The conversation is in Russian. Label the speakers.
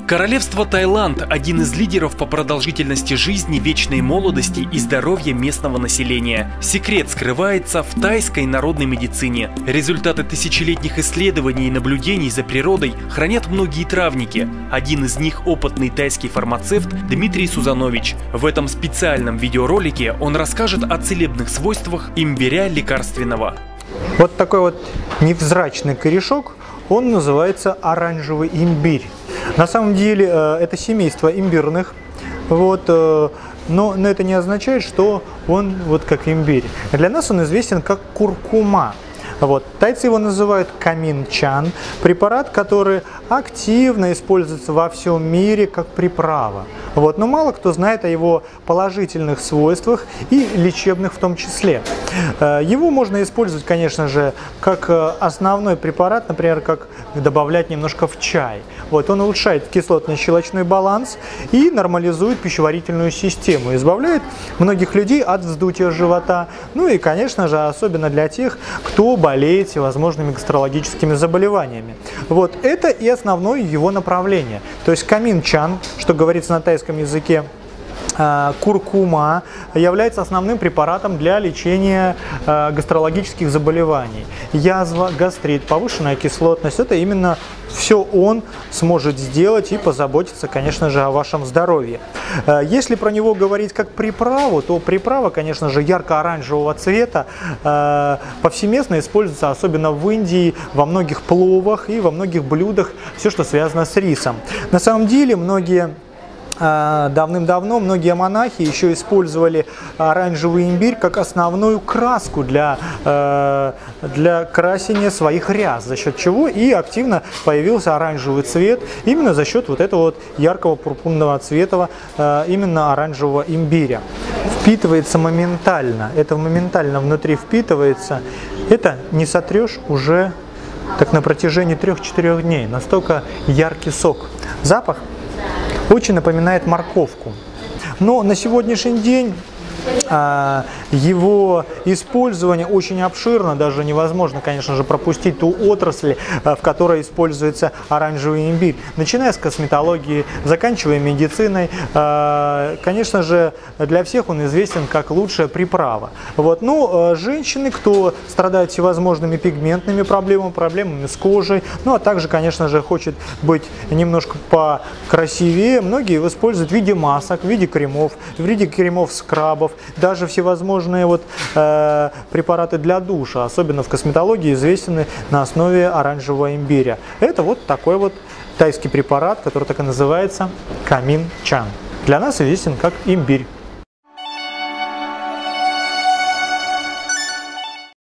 Speaker 1: Королевство Таиланд – один из лидеров по продолжительности жизни, вечной молодости и здоровья местного населения. Секрет скрывается в тайской народной медицине. Результаты тысячелетних исследований и наблюдений за природой хранят многие травники. Один из них – опытный тайский фармацевт Дмитрий Сузанович. В этом специальном видеоролике он расскажет о целебных свойствах имбиря лекарственного.
Speaker 2: Вот такой вот невзрачный корешок, он называется оранжевый имбирь. На самом деле это семейство имбирных, но это не означает, что он как имбирь. Для нас он известен как куркума. Тайцы его называют камин-чан, препарат, который активно используется во всем мире как приправа. Но мало кто знает о его положительных свойствах и лечебных в том числе. Его можно использовать, конечно же, как основной препарат, например, как добавлять немножко в чай. Он улучшает кислотно-щелочной баланс и нормализует пищеварительную систему, избавляет многих людей от вздутия живота. Ну и, конечно же, особенно для тех, кто болеет всевозможными гастрологическими заболеваниями. Это и основное его направление. То есть камин-чан, что говорится на тайском языке, куркума, является основным препаратом для лечения гастрологических заболеваний. Язва, гастрит, повышенная кислотность – это именно все он сможет сделать и позаботиться, конечно же, о вашем здоровье. Если про него говорить как приправу, то приправа, конечно же, ярко-оранжевого цвета повсеместно используется, особенно в Индии, во многих пловах и во многих блюдах, все, что связано с рисом. На самом деле, давным-давно многие монахи еще использовали оранжевый имбирь как основную краску для красения своих ряс, за счет чего и активно появился оранжевый цвет именно за счет этого яркого пурпурного цвета именно оранжевого имбиря. Впитывается моментально, это моментально внутри впитывается, это не сотрешь уже на протяжении 3-4 дней, настолько яркий сок. Запах очень напоминает морковку. Но на сегодняшний день его использование очень обширно, даже невозможно, конечно же, пропустить ту отрасль, в которой используется оранжевый имбирь. Начиная с косметологии, заканчивая медициной, конечно же, для всех он известен как лучшая приправа. Женщины, кто страдает всевозможными пигментными проблемами с кожей, а также, конечно же, хочет быть немножко покрасивее, многие его используют в виде масок, в виде кремов, скрабов, даже всевозможные препараты для душа, особенно в косметологии, известны на основе оранжевого имбиря. Это такой тайский препарат, который так и называется камин-чан. Для нас известен как имбирь.